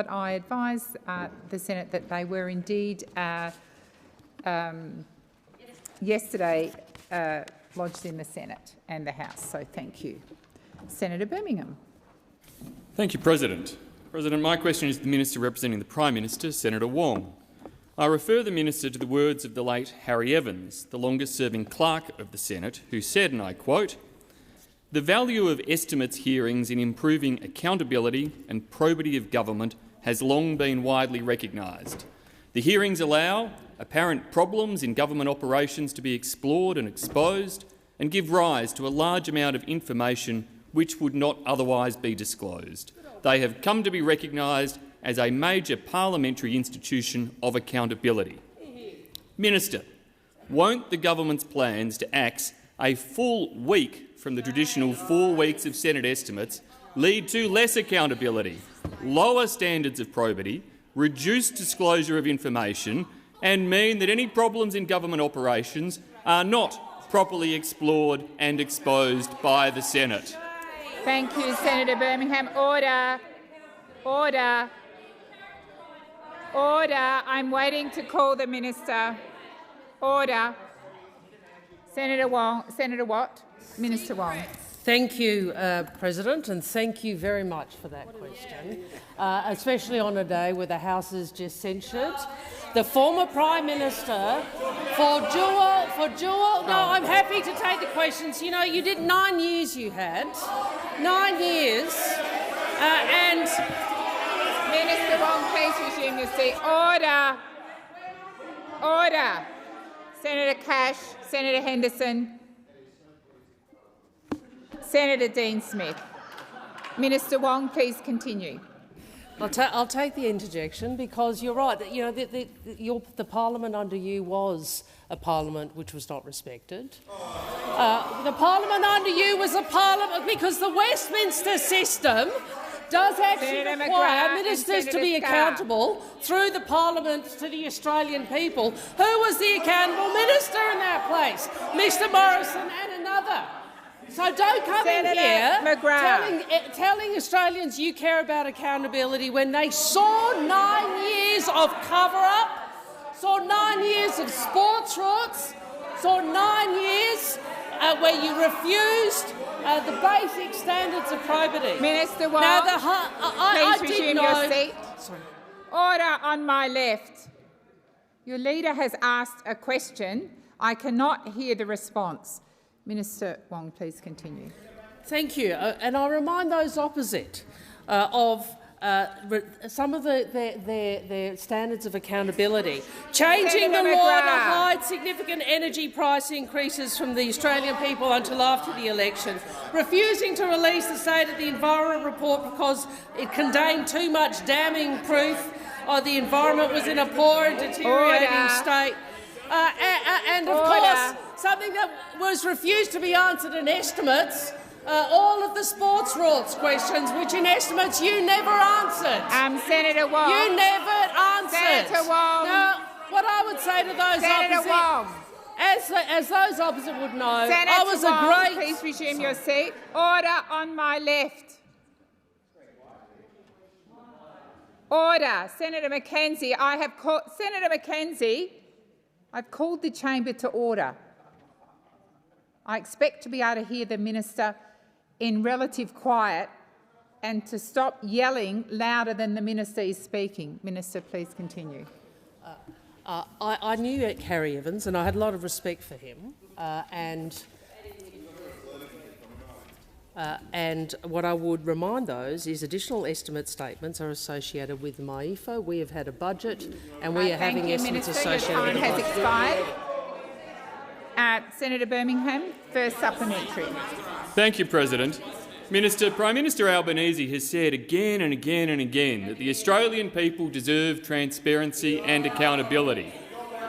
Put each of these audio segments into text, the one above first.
but I advise the Senate that they were indeed yesterday lodged in the Senate and the House. So thank you. Senator Birmingham. Thank you, President. President, my question is to the Minister representing the Prime Minister, Senator Wong. I refer the Minister to the words of the late Harry Evans, the longest-serving clerk of the Senate, who said, and I quote, "The value of estimates hearings in improving accountability and probity of government has long been widely recognised. The hearings allow apparent problems in government operations to be explored and exposed and give rise to a large amount of information which would not otherwise be disclosed. They have come to be recognised as a major parliamentary institution of accountability." Minister, won't the government's plans to axe a full week from the traditional 4 weeks of Senate estimates lead to less accountability, lower standards of probity, reduced disclosure of information, and mean that any problems in government operations are not properly explored and exposed by the Senate? Thank you, Senator Birmingham. Order. Order. Order. I'm waiting to call the Minister. Order. Senator Wong. Senator Watt. Minister Wong. Thank you, President, and thank you very much for that question, especially on a day where the House has just censured the former Prime Minister for dual. No, I'm happy to take the questions. You know, you did 9 years. You had 9 years, and Minister Wong, please resume your seat. Order. Order. Senator Cash, Senator Henderson, Senator Dean Smith. Minister Wong, please continue. I'll take the interjection because you're right. You know, the parliament under you was a parliament which was not respected. The parliament under you was a parliament because the Westminster system does actually require ministers to be accountable through the parliament to the Australian people. Who was the accountable minister in that place? Mr Morrison and another. So don't come in here telling Australians you care about accountability when they saw 9 years of cover-up, saw 9 years of sports rorts, saw 9 years where you refused the basic standards of probity. Minister Wong, please resume your seat. Sorry. Order on my left. Your leader has asked a question. I cannot hear the response. Minister Wong, please continue. Thank you. And I remind those opposite of some of their standards of accountability. Changing the law to hide significant energy price increases from the Australian people until after the election. Refusing to release the State of the Environment report because it contained too much damning proof the environment was in a poor and deteriorating state. And of course, something that was refused to be answered in estimates, all of the sports rorts questions, which in estimates you never answered. Senator Wong. You never answered. Senator Wong. Now, what I would say to those Senator Wong. as those opposite would know, Senator I was Wong, a great... please resume your seat. Order on my left. Order. Senator Mackenzie, Senator Mackenzie, I've called the chamber to order. I expect to be able to hear the minister in relative quiet and to stop yelling louder than the minister is speaking. Minister, please continue. I knew Harry Evans and I had a lot of respect for him and what I would remind those is additional estimate statements are associated with MyEFO. We have had a budget and we are having estimates associated with the budget. Your time has expired. Senator Birmingham, first supplementary. Thank you, President. Prime Minister Albanese has said again and again and again that the Australian people deserve transparency and accountability.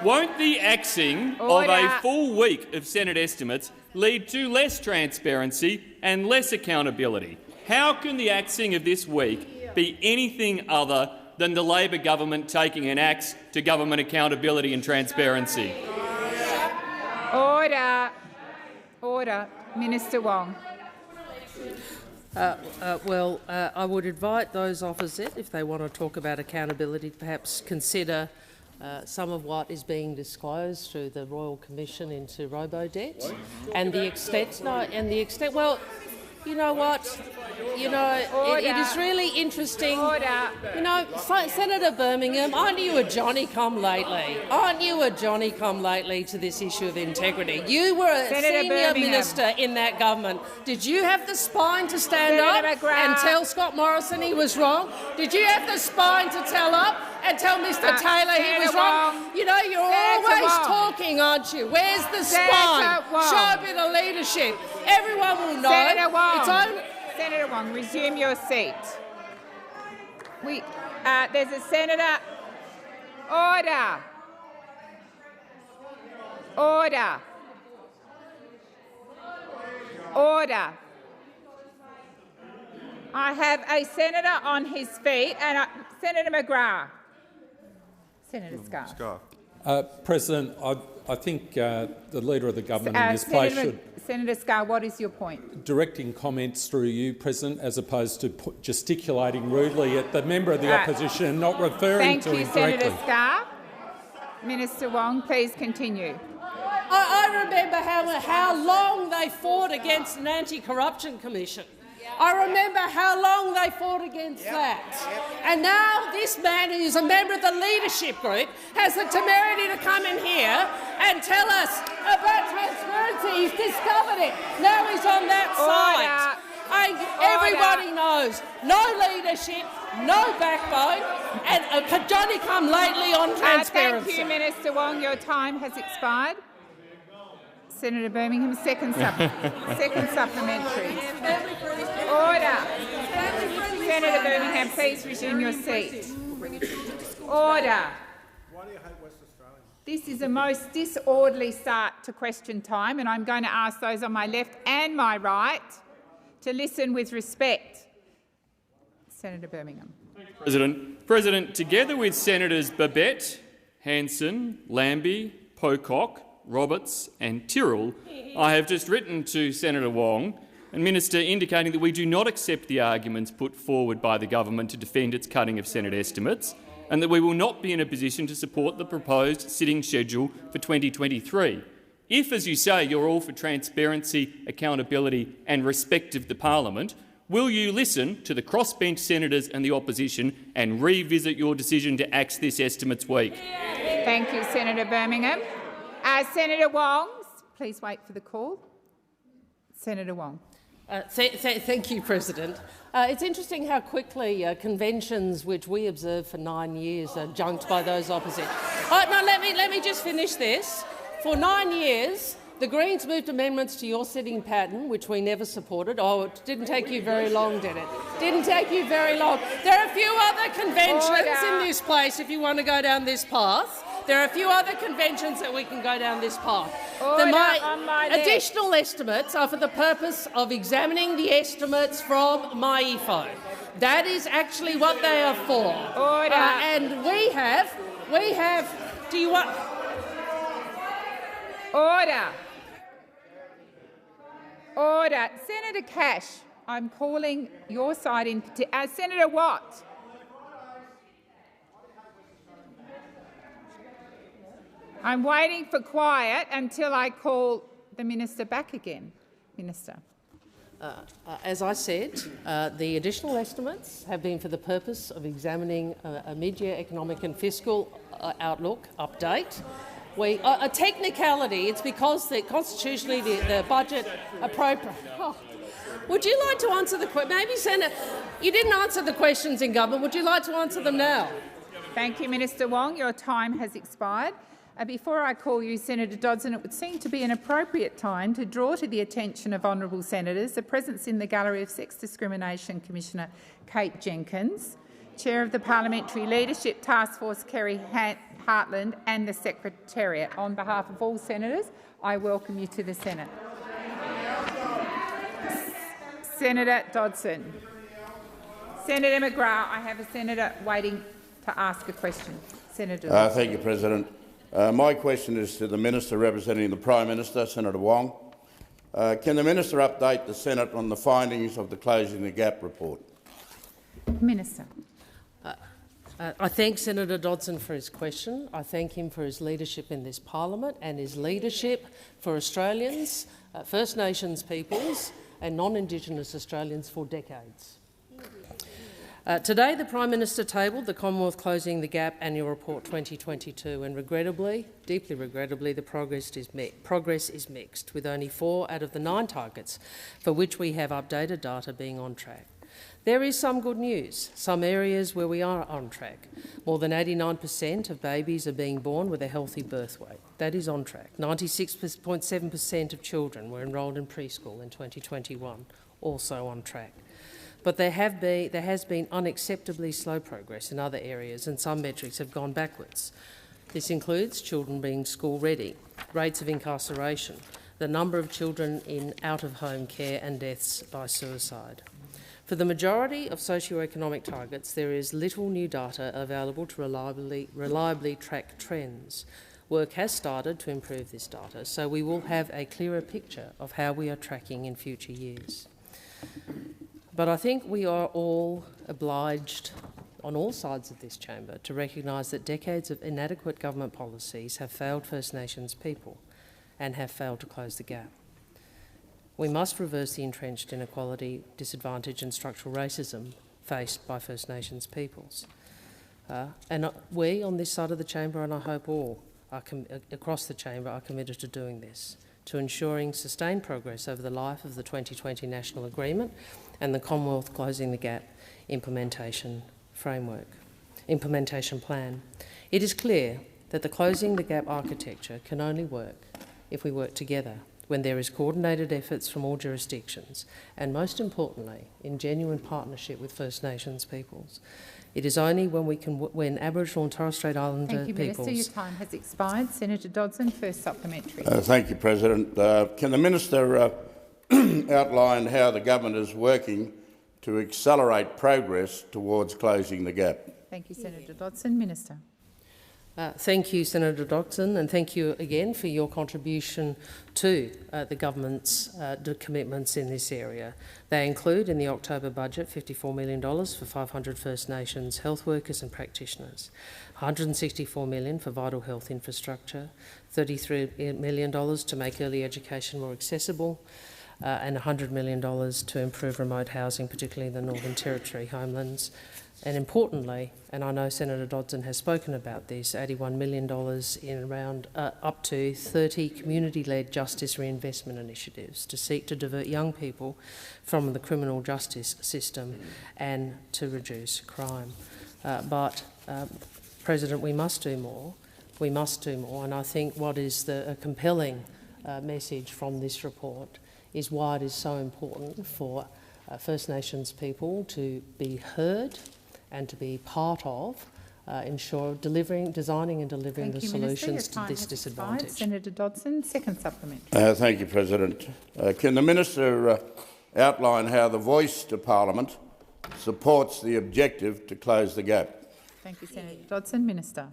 Won't the axing of a full week of Senate estimates lead to less transparency and less accountability? How can the axing of this week be anything other than the Labor government taking an axe to government accountability and transparency? Order. Order. Minister Wong. I would invite those opposite, if they want to talk about accountability, to perhaps consider some of what is being disclosed through the Royal Commission into Robodebt, and the extent. Well, you know what? You know, it is really interesting. You know, Senator Birmingham, aren't you a Johnny-come-lately? Aren't you a Johnny-come-lately to this issue of integrity? You were a senior minister in that government. Did you have the spine to stand up and tell Scott Morrison he was wrong? Did you have the spine to tell up and tell Mr Taylor he was wrong? You know, you're always talking, aren't you? Where's the spine? Show a bit of leadership. Everyone will know. Senator Wong, resume your seat. There's a senator. Order. Order. Order. I have a senator on his feet, and Senator McGrath. Senator Scarr. President, I think the Leader of the Government in this place should... Senator Scarr, what is your point? Directing comments through you, President, as opposed to gesticulating rudely at the member of the opposition and not referring to him directly. Thank you, Senator Scarr. Minister Wong, please continue. I remember how long they fought against an anti-corruption commission. I remember how long they fought against that. And now this man, who is a member of the leadership group, has the temerity to come in here and tell us about transparency. He's discovered it. Now he's on that side. Everybody knows. No leadership, no backbone, and Johnny-come-lately on transparency. Thank you, Minister Wong. Your time has expired. Senator Birmingham, second supplementary. Order. Senator Birmingham, please resume your seat. Order. This is a most disorderly start to question time, and I'm going to ask those on my left and my right to listen with respect. Senator Birmingham. President, together with Senators Babet, Hanson, Lambie, Pocock, Roberts and Tyrrell, I have just written to Senator Wong and Minister indicating that we do not accept the arguments put forward by the government to defend its cutting of Senate estimates, and that we will not be in a position to support the proposed sitting schedule for 2023. If, as you say, you're all for transparency, accountability and respect of the parliament, will you listen to the crossbench senators and the opposition and revisit your decision to axe this estimates week? Thank you, Senator Birmingham. Senator Wong, please wait for the call. Senator Wong. Thank you, President. It's interesting how quickly conventions which we observed for 9 years are junked by those opposite. No, let me just finish this. For 9 years, the Greens moved amendments to your sitting pattern, which we never supported. Oh, it didn't take you very long, did it? Didn't take you very long. There are a few other conventions in this place if you want to go down this path. There are a few other conventions that we can go down this path. My additional estimates are for the purpose of examining the estimates from MyEFO. That is actually what they are for. And we have. Do you want? Order. Senator Cash, I'm calling your side in particular. Senator Watt. I'm waiting for quiet until I call the minister back again. Minister. As I said, the additional estimates have been for the purpose of examining a mid-year economic and fiscal outlook update. A technicality, it's because constitutionally the budget appropriate. Would you like to answer the question? Maybe, Senator, you didn't answer the questions in government. Would you like to answer them now? Thank you, Minister Wong. Your time has expired. Before I call you, Senator Dodson, it would seem to be an appropriate time to draw to the attention of honourable senators the presence in the gallery of Sex Discrimination Commissioner Kate Jenkins, Chair of the Parliamentary Leadership Task Force Kerry Hartland and the Secretariat. On behalf of all senators, I welcome you to the Senate. Senator Dodson. Senator McGrath, I have a senator waiting to ask a question. Senator Dodson. Thank you, President. My question is to the Minister representing the Prime Minister, Senator Wong. Can the Minister update the Senate on the findings of the Closing the Gap report? Minister. I thank Senator Dodson for his question. I thank him for his leadership in this parliament and his leadership for Australians, First Nations peoples and non-Indigenous Australians for decades. Today, the Prime Minister tabled the Commonwealth Closing the Gap Annual Report 2022 and regrettably, deeply regrettably, the progress is mixed, with only 4 out of the 9 targets for which we have updated data being on track. There is some good news, some areas where we are on track. More than 89% of babies are being born with a healthy birth weight. That is on track. 96.7% of children were enrolled in preschool in 2021, also on track. But there has been unacceptably slow progress in other areas, and some metrics have gone backwards. This includes children being school-ready, rates of incarceration, the number of children in out-of-home care and deaths by suicide. For the majority of socio-economic targets, there is little new data available to reliably track trends. Work has started to improve this data, so we will have a clearer picture of how we are tracking in future years. But I think we are all obliged, on all sides of this chamber, to recognise that decades of inadequate government policies have failed First Nations people and have failed to close the gap. We must reverse the entrenched inequality, disadvantage and structural racism faced by First Nations peoples. And we on this side of the chamber, and I hope all across the chamber, are committed to doing this, to ensuring sustained progress over the life of the 2020 National Agreement and the Commonwealth Closing the Gap implementation plan. It is clear that the Closing the Gap architecture can only work if we work together, when there is coordinated efforts from all jurisdictions, and most importantly, in genuine partnership with First Nations peoples. It is only when Aboriginal and Torres Strait Islander peoples... Thank you, Minister. Your time has expired. Senator Dodson, first supplementary. Thank you, President. Can the Minister outline how the government is working to accelerate progress towards closing the gap? Thank you, Senator Dodson. Minister. Thank you, Senator Dodson, and thank you again for your contribution to the government's commitments in this area. They include, in the October budget, $54 million for 500 First Nations health workers and practitioners, $164 million for vital health infrastructure, $33 million to make early education more accessible, and $100 million to improve remote housing, particularly in the Northern Territory homelands. And importantly, and I know Senator Dodson has spoken about this, $81 million in around up to 30 community-led justice reinvestment initiatives to seek to divert young people from the criminal justice system and to reduce crime. But, President, we must do more. We must do more. And I think what is a compelling message from this report is why it is so important for First Nations people to be heard and to be part of designing and delivering the solutions to this disadvantage. Senator Dodson, second supplementary. Thank you, President. Can the Minister outline how the Voice to Parliament supports the objective to close the gap? Thank you, Senator Dodson. Minister.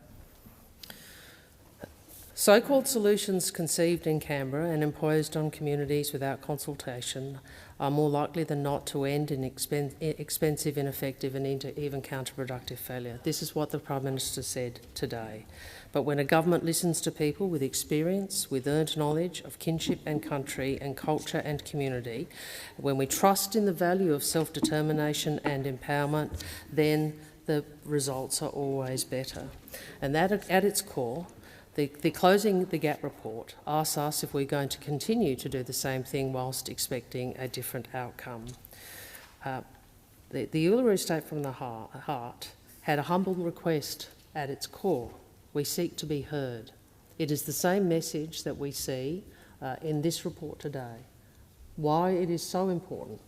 So-called solutions conceived in Canberra and imposed on communities without consultation are more likely than not to end in expensive, ineffective and even counterproductive failure. This is what the Prime Minister said today. But when a government listens to people with experience, with earned knowledge of kinship and country and culture and community, when we trust in the value of self-determination and empowerment, then the results are always better. And that, at its core, the Closing the Gap report asks us if we're going to continue to do the same thing whilst expecting a different outcome. The Uluru State from the Heart had a humble request at its core. We seek to be heard. It is the same message that we see in this report today. Why it is so important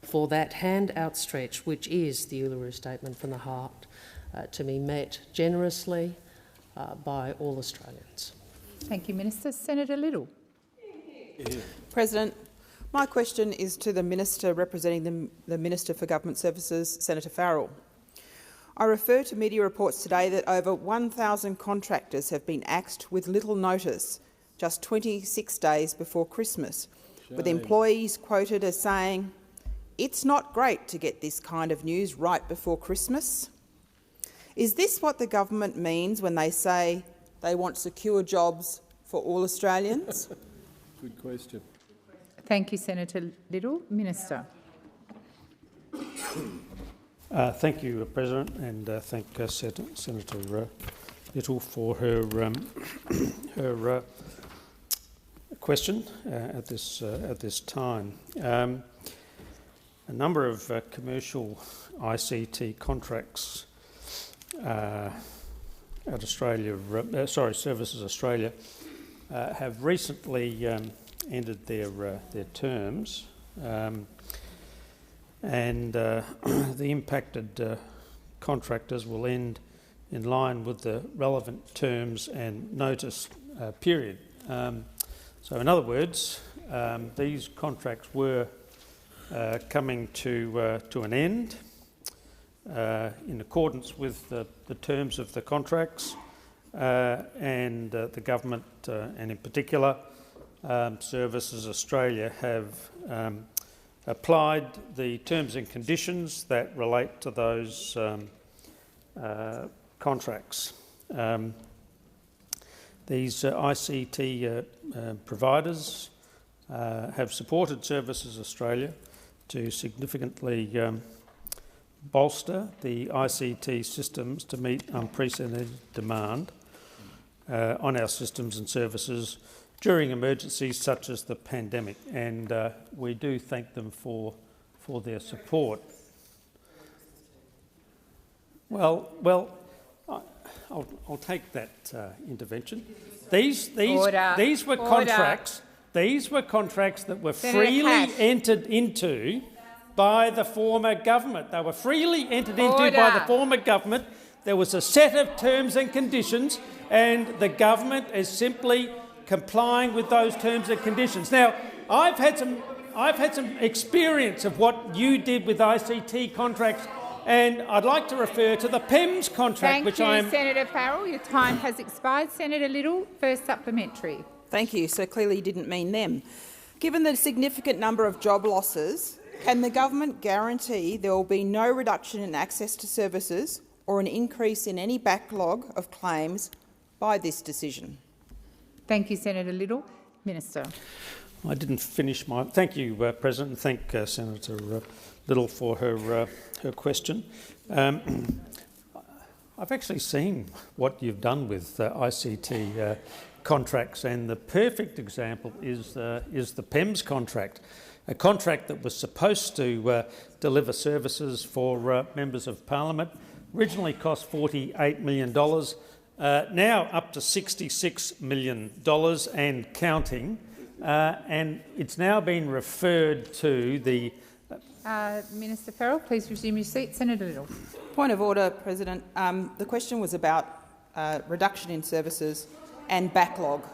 for that hand outstretched, which is the Uluru Statement from the Heart, to be met generously by all Australians. Thank you, Minister. Senator Little. President, my question is to the Minister representing the Minister for Government Services, Senator Farrell. I refer to media reports today that over 1,000 contractors have been axed with little notice, just 26 days before Christmas, with employees quoted as saying, "It's not great to get this kind of news right before Christmas." Is this what the government means when they say they want secure jobs for all Australians? Good question. Thank you, Senator Little. Minister. Thank you, President, and thank Senator Little for her her question at this time. A number of commercial ICT contracts at Australia, Services Australia, have recently ended their terms, and the impacted contractors will end in line with the relevant terms and notice period. So, in other words, these contracts were coming to an end in accordance with the terms of the contracts, and the government, and in particular Services Australia, have applied the terms and conditions that relate to those contracts. These ICT providers have supported Services Australia to significantly bolster the ICT systems to meet unprecedented demand on our systems and services during emergencies such as the pandemic, and we do thank them for their support. Well, I'll take that intervention. These were contracts. These were contracts that were freely entered into by the former government. They were freely entered into by the former government. There was a set of terms and conditions, and the government is simply complying with those terms and conditions. Now, I've had some experience of what you did with ICT contracts, and I'd like to refer to the PEMS contract, Thank you, Senator Farrell. Your time has expired. Senator Little, first supplementary. Thank you. So clearly you didn't mean them. Given the significant number of job losses, can the government guarantee there will be no reduction in access to services or an increase in any backlog of claims by this decision? Thank you, Senator Little. Minister. I didn't finish my... Thank you, President, and thank Senator Little for her question. I've actually seen what you've done with ICT contracts, and the perfect example is the PEMS contract, a contract that was supposed to deliver services for members of Parliament. Originally cost $48 million, now up to $66 million and counting, and it's now been referred to the... Minister Farrell, please resume your seat. Senator Little. Point of order, President. The question was about reduction in services and backlog.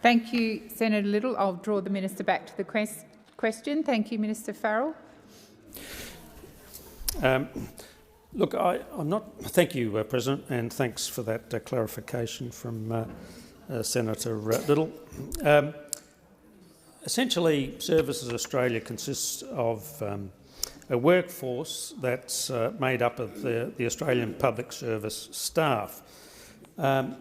Thank you, Senator Little. I'll draw the minister back to the question. Thank you, Minister Farrell. Look, I'm not... Thank you, President, and thanks for that clarification from Senator Little. Essentially, Services Australia consists of a workforce that's made up of the Australian Public Service staff.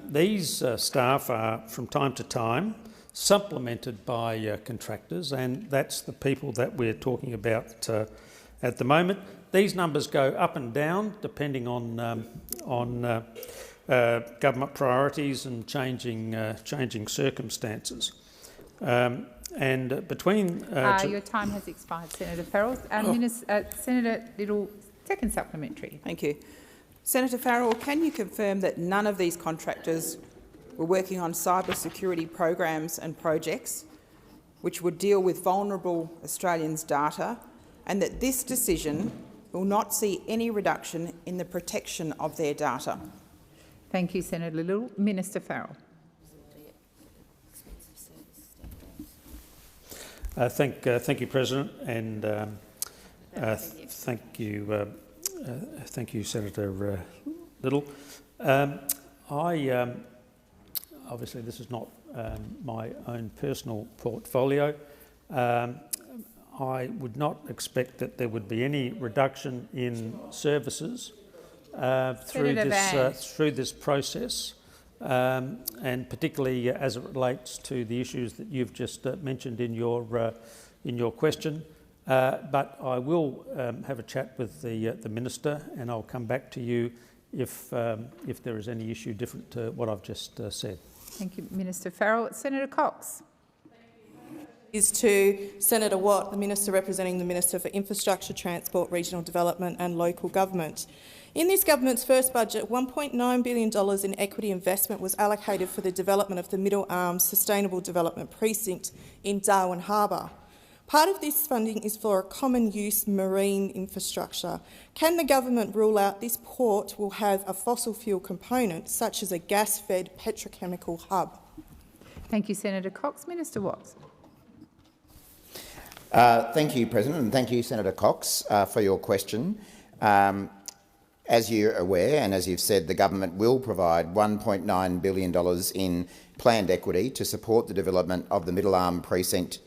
These staff are, from time to time, supplemented by contractors, and that's the people that we're talking about at the moment. These numbers go up and down depending on government priorities and changing circumstances. And between... your time has expired, Senator Farrell. Senator Little, second supplementary. Thank you. Senator Farrell, can you confirm that none of these contractors were working on cyber security programs and projects which would deal with vulnerable Australians' data, and that this decision will not see any reduction in the protection of their data? Thank you, Senator Little. Minister Farrell. Thank you, President, and thank you, Senator Little. Obviously, this is not my own personal portfolio, I would not expect that there would be any reduction in services through this process, and particularly as it relates to the issues that you've just mentioned in your question. But I will have a chat with the Minister, and I'll come back to you if there is any issue different to what I've just said. Thank you, Minister Farrell. Senator Cox. Is to Senator Watt, the Minister representing the Minister for Infrastructure, Transport, Regional Development and Local Government. In this government's first budget, $1.9 billion in equity investment was allocated for the development of the Middle Arms Sustainable Development Precinct in Darwin Harbour. Part of this funding is for a common-use marine infrastructure. Can the government rule out this port will have a fossil fuel component, such as a gas-fed petrochemical hub? Thank you, Senator Cox. Minister Watts. Thank you, President, and thank you, Senator Cox, for your question. As you're aware, and as you've said, the government will provide $1.9 billion in planned equity to support the development of the Middle Arm Precinct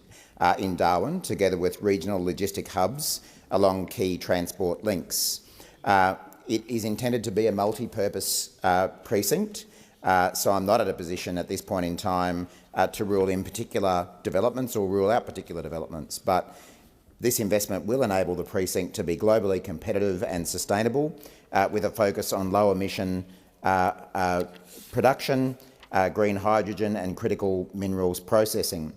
in Darwin, together with regional logistic hubs along key transport links. It is intended to be a multi-purpose precinct, so I'm not at a position at this point in time to rule in particular developments or rule out particular developments. But this investment will enable the precinct to be globally competitive and sustainable, with a focus on low emission production, green hydrogen and critical minerals processing.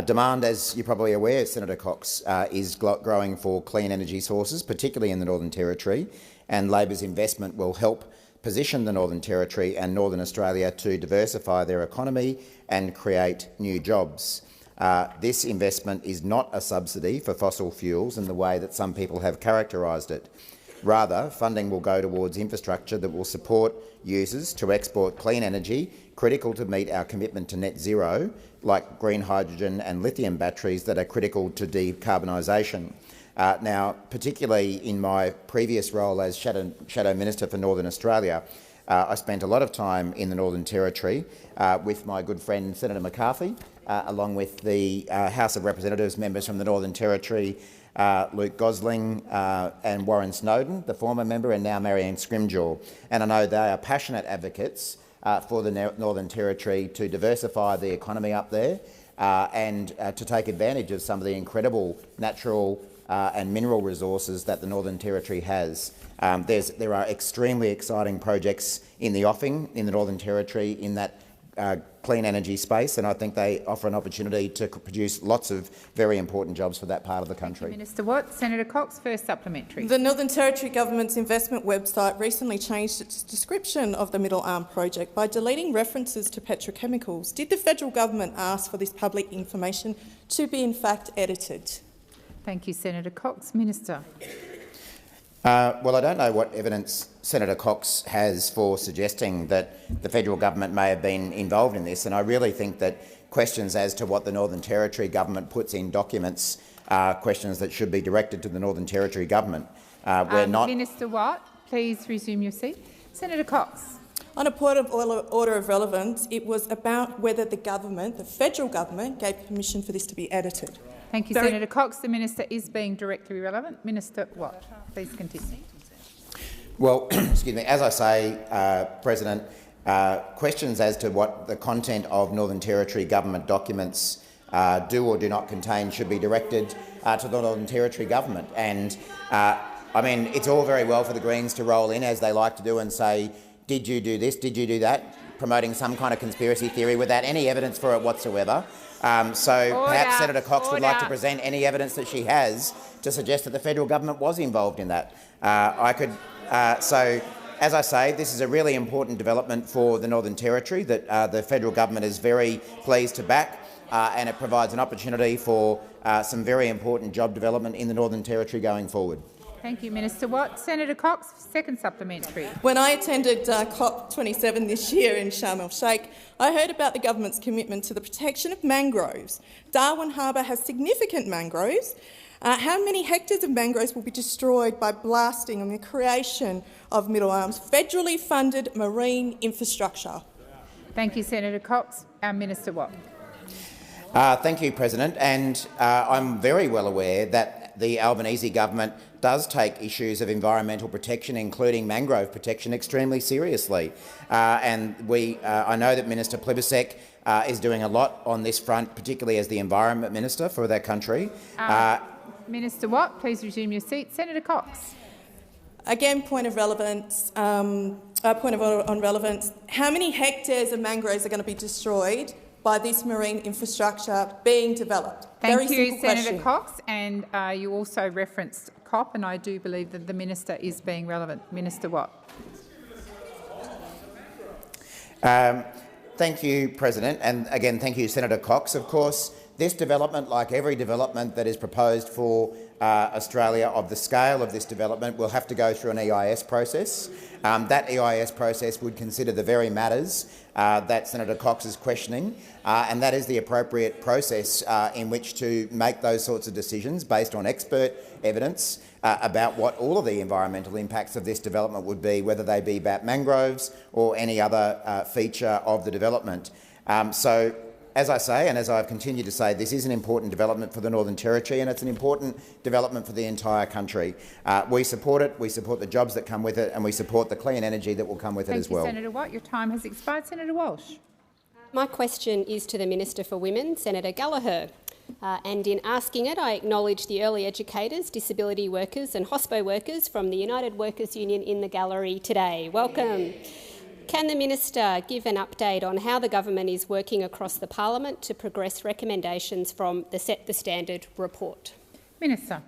Demand, as you're probably aware, Senator Cox, is growing for clean energy sources, particularly in the Northern Territory, and Labor's investment will help position the Northern Territory and Northern Australia to diversify their economy and create new jobs. This investment is not a subsidy for fossil fuels in the way that some people have characterised it. Rather, funding will go towards infrastructure that will support users to export clean energy, critical to meet our commitment to net zero, like green hydrogen and lithium batteries that are critical to decarbonisation. Now, particularly in my previous role as Shadow Minister for Northern Australia, I spent a lot of time in the Northern Territory with my good friend Senator McCarthy, along with the House of Representatives members from the Northern Territory, Luke Gosling and Warren Snowden, the former member, and now Marianne Scrimgeour. And I know they are passionate advocates for the Northern Territory to diversify the economy up there and to take advantage of some of the incredible natural and mineral resources that the Northern Territory has. There are extremely exciting projects in the offing in the Northern Territory in that clean energy space, and I think they offer an opportunity to produce lots of very important jobs for that part of the country. Minister Watt. Senator Cox, first supplementary. The Northern Territory Government's investment website recently changed its description of the Middle Arm project by deleting references to petrochemicals. Did the federal government ask for this public information to be in fact edited? Thank you, Senator Cox. Minister. Well, I don't know what evidence Senator Cox has for suggesting that the federal government may have been involved in this, and I really think that questions as to what the Northern Territory government puts in documents are questions that should be directed to the Northern Territory government. We're not. Minister Watt, please resume your seat. Senator Cox. On a point of order of relevance, it was about whether the government, the federal government, gave permission for this to be edited. Thank you, Senator Cox. The minister is being directly relevant. Minister Watt, please continue. Well, excuse me. As I say, President, questions as to what the content of Northern Territory government documents do or do not contain should be directed to the Northern Territory government. And I mean, it's all very well for the Greens to roll in, as they like to do, and say, did you do this, did you do that, promoting some kind of conspiracy theory without any evidence for it whatsoever. Perhaps Senator Cox would like to present any evidence that she has to suggest that the federal government was involved in that. So, as I say, this is a really important development for the Northern Territory that the federal government is very pleased to back, and it provides an opportunity for some very important job development in the Northern Territory going forward. Thank you, Minister Watt. Senator Cox, second supplementary. When I attended COP27 this year in Sharm el-Sheikh, I heard about the government's commitment to the protection of mangroves. Darwin Harbour has significant mangroves. How many hectares of mangroves will be destroyed by blasting and the creation of Middle Arms federally funded marine infrastructure? Thank you, Senator Cox. Minister Watt. Thank you, President. And I'm very well aware that the Albanese government does take issues of environmental protection, including mangrove protection, extremely seriously. I know that Minister Plibersek is doing a lot on this front, particularly as the Environment Minister for their country. Minister Watt, please resume your seat. Senator Cox. Again, point of relevance. On relevance. How many hectares of mangroves are going to be destroyed by this marine infrastructure being developed? Thank you, Senator Cox. And you also referenced COP, and I do believe that the minister is being relevant. Minister Watt. Thank you, President. And again, thank you, Senator Cox. Of course, this development, like every development that is proposed for Australia of the scale of this development, will have to go through an EIS process. That EIS process would consider the very matters that Senator Cox is questioning, and that is the appropriate process in which to make those sorts of decisions based on expert evidence about what all of the environmental impacts of this development would be, whether they be about mangroves or any other feature of the development. So, as I say, and as I've continued to say, this is an important development for the Northern Territory, and it's an important development for the entire country. We support it, we support the jobs that come with it, and we support the clean energy that will come with it as well. Thank you, Senator Watt. Your time has expired. Senator Walsh. My question is to the Minister for Women, Senator Gallagher. And in asking it, I acknowledge the early educators, disability workers and hospo workers from the United Workers Union in the gallery today. Welcome. Can the Minister give an update on how the government is working across the parliament to progress recommendations from the Set the Standard report? Minister.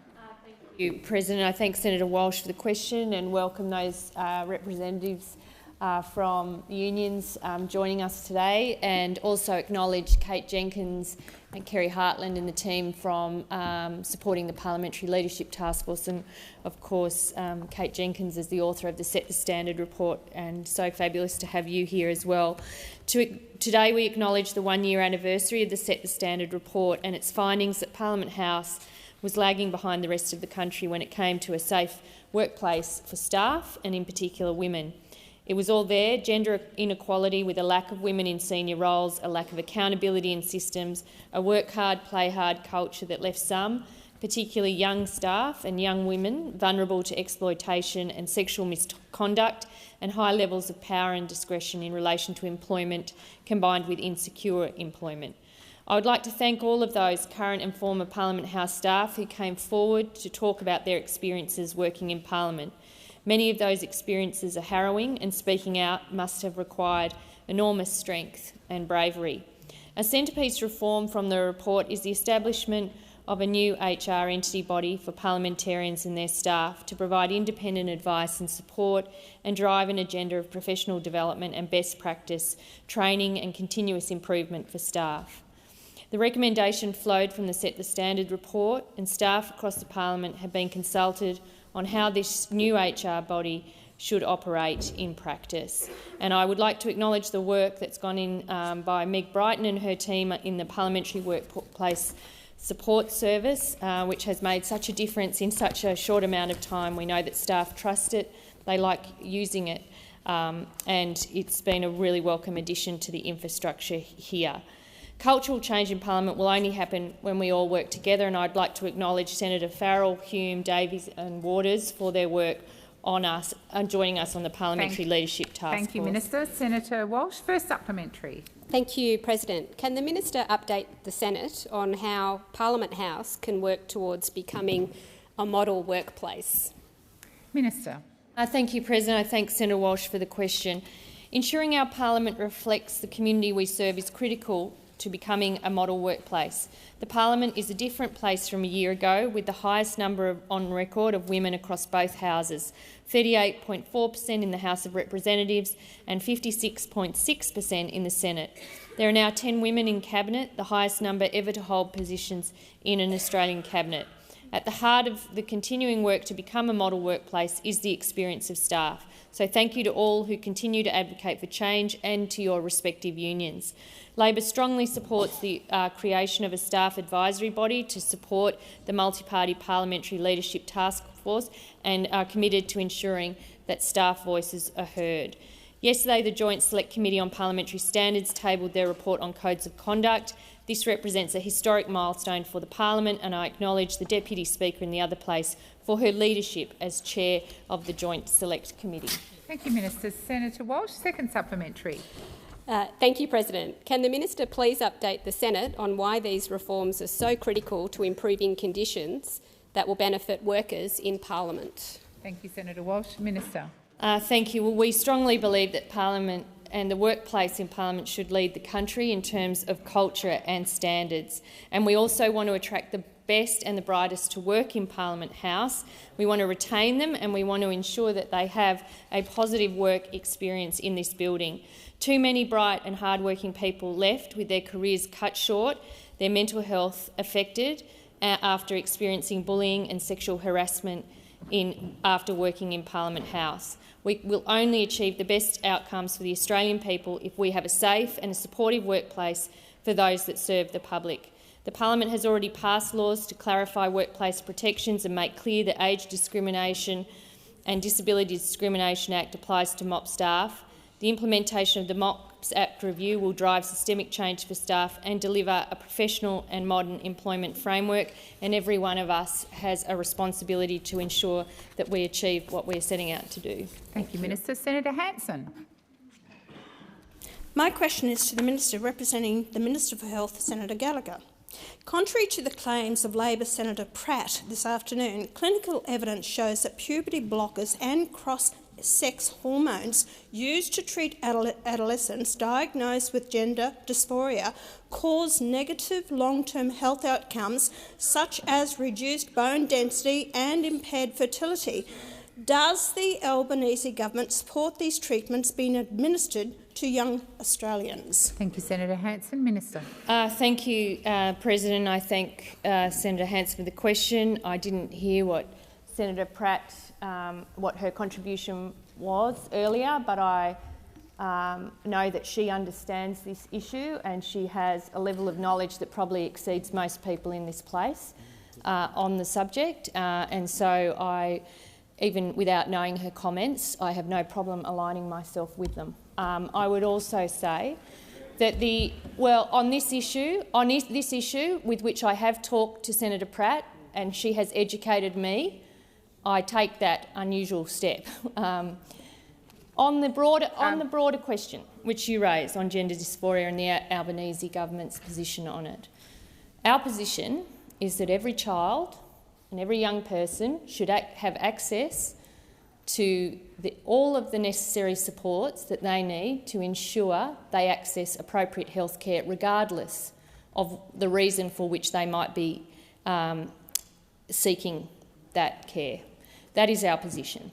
Thank you, President. I thank Senator Walsh for the question and welcome those representatives from unions joining us today, and also acknowledge Kate Jenkins and Kerry Hartland and the team from supporting the Parliamentary Leadership Task Force, and of course Kate Jenkins is the author of the Set the Standard report, and so fabulous to have you here as well. Today we acknowledge the one-year anniversary of the Set the Standard report and its findings that Parliament House was lagging behind the rest of the country when it came to a safe workplace for staff and in particular women. It was all there: gender inequality with a lack of women in senior roles, a lack of accountability in systems, a work hard, play hard culture that left some, particularly young staff and young women, vulnerable to exploitation and sexual misconduct, and high levels of power and discretion in relation to employment, combined with insecure employment. I would like to thank all of those current and former Parliament House staff who came forward to talk about their experiences working in Parliament. Many of those experiences are harrowing, and speaking out must have required enormous strength and bravery. A centrepiece reform from the report is the establishment of a new HR entity body for parliamentarians and their staff to provide independent advice and support and drive an agenda of professional development and best practice, training and continuous improvement for staff. The recommendation flowed from the Set the Standard report, and staff across the parliament have been consulted on how this new HR body should operate in practice. And I would like to acknowledge the work that's gone in by Meg Brighton and her team in the Parliamentary Workplace Support Service, which has made such a difference in such a short amount of time. We know that staff trust it, they like using it, and it's been a really welcome addition to the infrastructure here. Cultural change in Parliament will only happen when we all work together, and I'd like to acknowledge Senator Farrell, Hume, Davies and Waters for their work on us and joining us on the Parliamentary Leadership Task Force. Thank you, Minister. Senator Walsh, first supplementary. Thank you, President. Can the Minister update the Senate on how Parliament House can work towards becoming a model workplace? Minister. Thank you, President. I thank Senator Walsh for the question. Ensuring our Parliament reflects the community we serve is critical to becoming a model workplace. The Parliament is a different place from a year ago, with the highest number on record of women across both houses, 38.4% in the House of Representatives and 56.6% in the Senate. There are now 10 women in Cabinet, the highest number ever to hold positions in an Australian Cabinet. At the heart of the continuing work to become a model workplace is the experience of staff. So thank you to all who continue to advocate for change and to your respective unions. Labor strongly supports the creation of a staff advisory body to support the multi-party Parliamentary Leadership Task Force and are committed to ensuring that staff voices are heard. Yesterday, the Joint Select Committee on Parliamentary Standards tabled their report on codes of conduct. This represents a historic milestone for the parliament, and I acknowledge the Deputy Speaker in the other place for her leadership as chair of the Joint Select Committee. Thank you, Minister. Senator Walsh, second supplementary. Thank you, President. Can the minister please update the Senate on why these reforms are so critical to improving conditions that will benefit workers in Parliament? Thank you, Senator Walsh. Minister. Thank you. Well, we strongly believe that Parliament and the workplace in Parliament should lead the country in terms of culture and standards. And we also want to attract the best and the brightest to work in Parliament House. We want to retain them, and we want to ensure that they have a positive work experience in this building. Too many bright and hard-working people left with their careers cut short, their mental health affected after experiencing bullying and sexual harassment after working in Parliament House. We will only achieve the best outcomes for the Australian people if we have a safe and a supportive workplace for those that serve the public. The Parliament has already passed laws to clarify workplace protections and make clear that Age Discrimination and Disability Discrimination Act applies to MOP staff. The implementation of the MOPS Act review will drive systemic change for staff and deliver a professional and modern employment framework, and every one of us has a responsibility to ensure that we achieve what we're setting out to do. Thank you, Minister. Senator Hanson. My question is to the Minister representing the Minister for Health, Senator Gallagher. Contrary to the claims of Labor Senator Pratt this afternoon, clinical evidence shows that puberty blockers and cross-sex hormones used to treat adolescents diagnosed with gender dysphoria cause negative long-term health outcomes such as reduced bone density and impaired fertility. Does the Albanese government support these treatments being administered to young Australians? Thank you, Senator Hanson. Minister. Thank you, President. I thank Senator Hanson for the question. I didn't hear what Senator Pratt, what her contribution was earlier, but I know that she understands this issue and she has a level of knowledge that probably exceeds most people in this place on the subject. And so even without knowing her comments, I have no problem aligning myself with them. I would also say that on this issue with which I have talked to Senator Pratt and she has educated me, I take that unusual step. On the broader question which you raised on gender dysphoria and the Albanese government's position on it, our position is that every child and every young person should have access to all of the necessary supports that they need to ensure they access appropriate health care regardless of the reason for which they might be seeking that care. That is our position.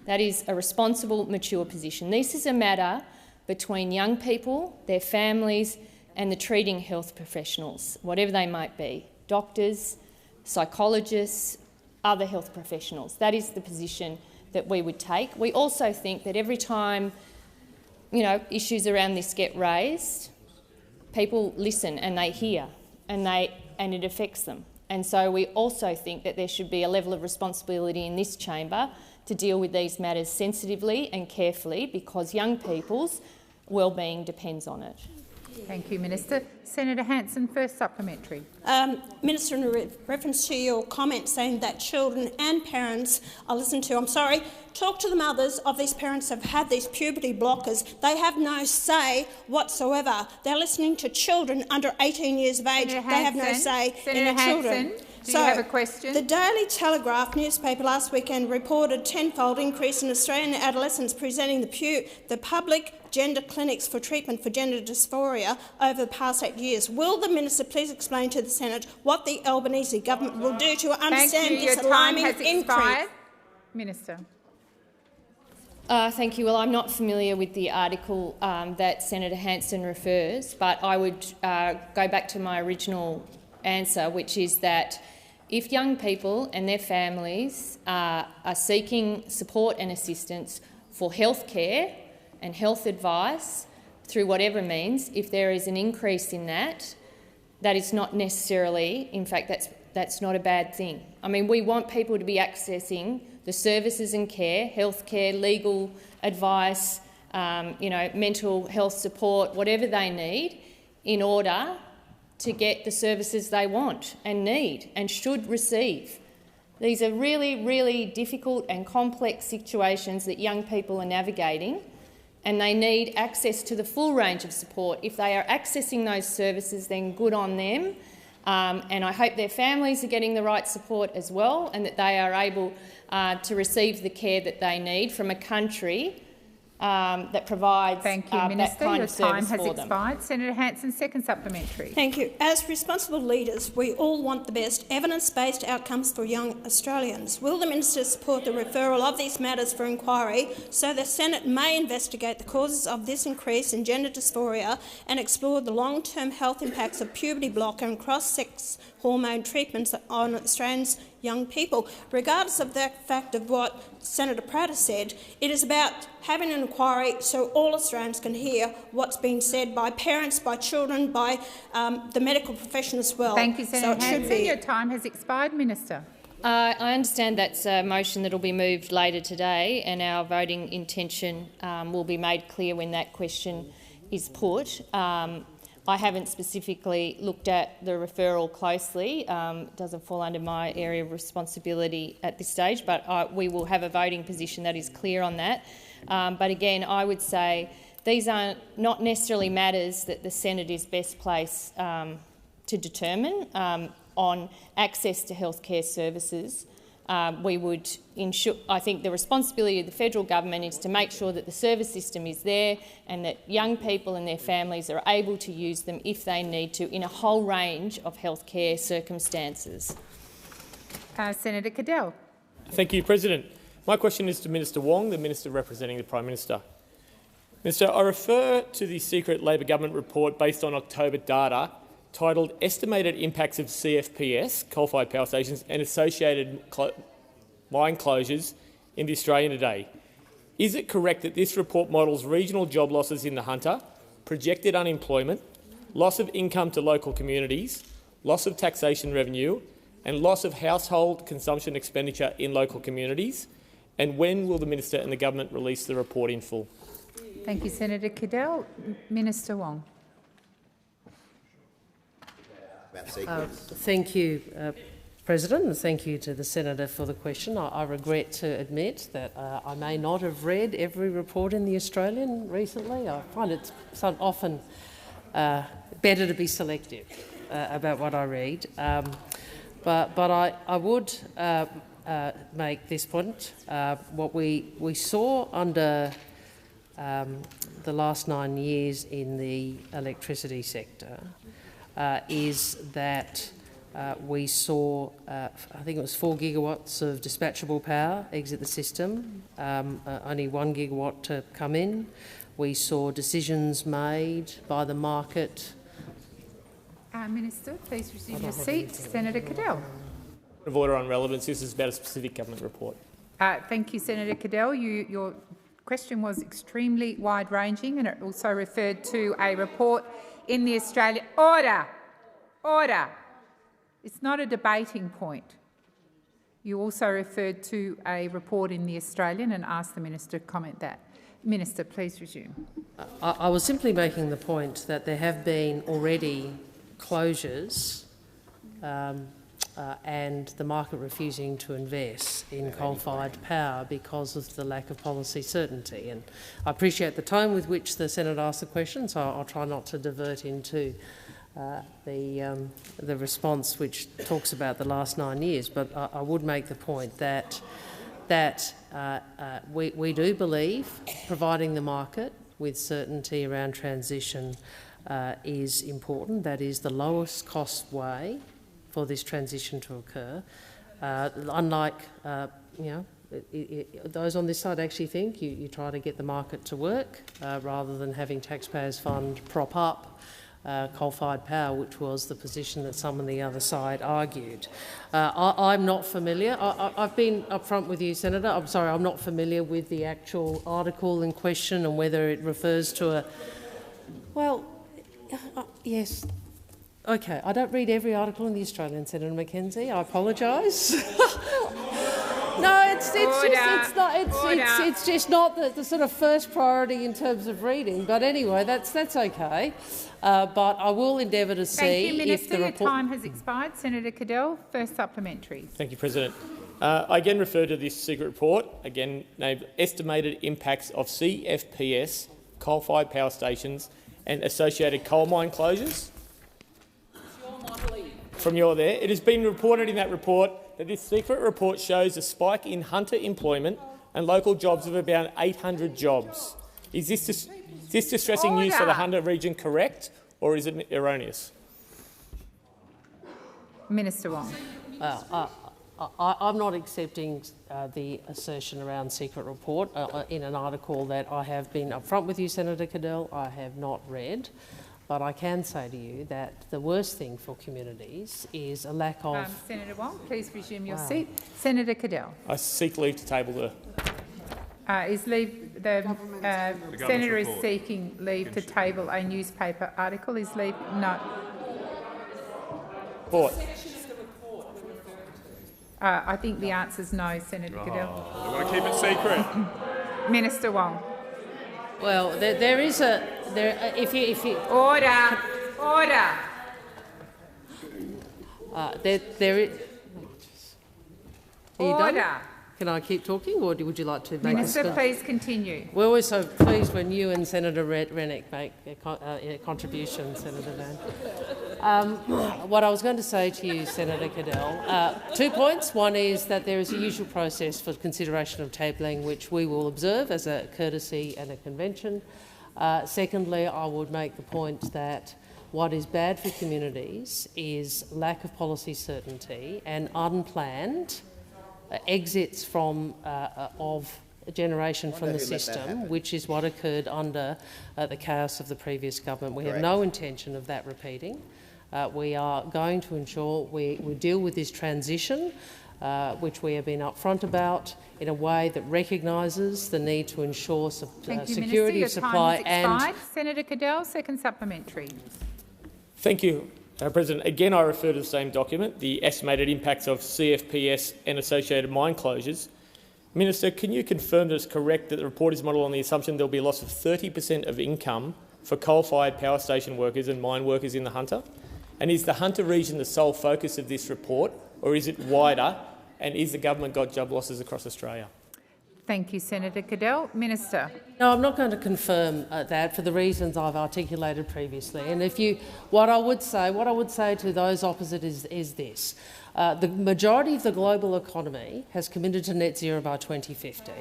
That is a responsible, mature position. This is a matter between young people, their families and the treating health professionals, whatever they might be, doctors, psychologists, other health professionals. That is the position that we would take. We also think that every time issues around this get raised, people listen and they hear and it affects them. And so we also think that there should be a level of responsibility in this chamber to deal with these matters sensitively and carefully because young people's well-being depends on it. Thank you, Minister. Senator Hanson, first supplementary. Minister, in reference to your comment saying that children and parents are listened to, I'm sorry, talk to the mothers of these parents who have had these puberty blockers. They have no say whatsoever. They're listening to children under 18 years of age. Senator they have no say Senator in the children. Do you have a question? The Daily Telegraph newspaper last weekend reported tenfold increase in Australian adolescents presenting the public gender clinics for treatment for gender dysphoria over the past 8 years. Will the minister please explain to the Senate what the Albanese government will do to understand this alarming increase? Minister. Thank you. Well, I'm not familiar with the article that Senator Hanson refers, but I would go back to my original answer, which is that if young people and their families are seeking support and assistance for health care and health advice through whatever means, if there is an increase in that, that is not necessarily, in fact, that's not a bad thing. I mean, we want people to be accessing the services and care, health care, legal advice, mental health support, whatever they need, in order to get the services they want and need and should receive. These are really, really difficult and complex situations that young people are navigating, and they need access to the full range of support. If they are accessing those services, then good on them. And I hope their families are getting the right support as well, and that they are able to receive the care that they need from a country that provides Thank you, Minister. that kind Your of service time has for them. expired. Senator Hanson, second supplementary. Thank you. As responsible leaders, we all want the best evidence-based outcomes for young Australians. Will the minister support the referral of these matters for inquiry so the Senate may investigate the causes of this increase in gender dysphoria and explore the long-term health impacts of puberty blocker and cross-sex hormone treatments on Australians' young people? Regardless of the fact of what Senator Pratt has said, it is about having an inquiry so all Australians can hear what's being said by parents, by children, by the medical profession as well. Thank you, Senator Hanson. Your time has expired, Minister. I understand that's a motion that will be moved later today, and our voting intention will be made clear when that question is put. I haven't specifically looked at the referral closely. It doesn't fall under my area of responsibility at this stage, but we will have a voting position that is clear on that. But again, I would say these are not necessarily matters that the Senate is best placed to determine on access to healthcare services. We would ensure, I think the responsibility of the federal government is to make sure that the service system is there and that young people and their families are able to use them if they need to in a whole range of healthcare circumstances. Senator Cadell. Thank you, President. My question is to Minister Wong, the Minister representing the Prime Minister. Minister, I refer to the secret Labor government report based on October data titled Estimated Impacts of CFPS, coal-fired power stations, and associated mine closures in the Australian today. Is it correct that this report models regional job losses in the Hunter, projected unemployment, loss of income to local communities, loss of taxation revenue, and loss of household consumption expenditure in local communities? And when will the Minister and the government release the report in full? Thank you, Senator Cadell. Minister Wong. Thank you, President, and thank you to the Senator for the question. I regret to admit that I may not have read every report in the Australian recently. I find it often better to be selective about what I read. But I would make this point. What we saw under the last 9 years in the electricity sector is that we saw, I think it was 4 gigawatts of dispatchable power exit the system, only 1 gigawatt to come in. We saw decisions made by the market. Minister, please resume your seat. Senator Cadell. Point of order on relevance. This is about a specific government report. Thank you, Senator Cadell. Your question was extremely wide-ranging, and it also referred to a report in the Australian... Order! Order! It's not a debating point. You also referred to a report in the Australian and asked the Minister to comment that. Minister, please resume. I was simply making the point that there have been already closures and the market refusing to invest in coal-fired power because of the lack of policy certainty. And I appreciate the tone with which the Senator asked the question, so I'll try not to divert into the response which talks about the last 9 years. But I would make the point that we do believe providing the market with certainty around transition is important. That is the lowest cost way for this transition to occur. Unlike, those on this side actually think you try to get the market to work rather than having taxpayers' fund prop up coal-fired power, which was the position that some on the other side argued. I'm not familiar. I've been upfront with you, Senator. I'm sorry, I'm not familiar with the actual article in question and whether it refers to a... Well, yes. Okay, I don't read every article in the Australian, Senator Mackenzie. I apologise. No, it's just not the sort of first priority in terms of reading. But anyway, that's okay. But I will endeavour to see Thank you, Minister. if the report. Your time has expired. Senator Cadell, first supplementary. Thank you, President. I again refer to this secret report, again named Estimated Impacts of CFPS, coal-fired power stations and associated coal mine closures. From your there, it has been reported in that report that this secret report shows a spike in Hunter employment and local jobs of about 800 jobs. Is this distressing news for the Hunter region correct, or is it erroneous? Minister Wong. I'm not accepting the assertion around secret report in an article that I have been upfront with you, Senator Cadell, I have not read. But I can say to you that the worst thing for communities is a lack of... Senator Wong, please resume your seat. Senator Cadell. I seek leave to table the... Senator is seeking leave to table a newspaper article. Is leave... No. Report. I think the answer is no, Senator Cadell. They want to keep it secret. Minister Wong. Well, there is a... if you Order. Order. There is... Are you Order. done? Can I keep talking, or would you like to make Minister, please continue. We're always so pleased when you and Senator Rennick make contributions, Senator Van. What I was going to say to you, Senator Cadell, 2 points. One is that there is a usual process for consideration of tabling, which we will observe as a courtesy and a convention. Secondly, I would make the point that what is bad for communities is lack of policy certainty and unplanned exits from of generation from the system, which is what occurred under the chaos of the previous government. We have no intention of that repeating. We are going to ensure we deal with this transition, which we have been upfront about, in a way that recognises the need to ensure security of supply. And Senator Cadell, second supplementary. Thank you, President. Again, I refer to the same document, the estimated impacts of CFPS and associated mine closures. Minister, can you confirm that it's correct that the report is modelled on the assumption there will be a loss of 30% of income for coal-fired power station workers and mine workers in the Hunter? And is the Hunter region the sole focus of this report, or is it wider? And is the government got job losses across Australia? Thank you, Senator Cadell. Minister. No, I'm not going to confirm that for the reasons I've articulated previously. And what I would say to those opposite is this: the majority of the global economy has committed to net zero by 2050.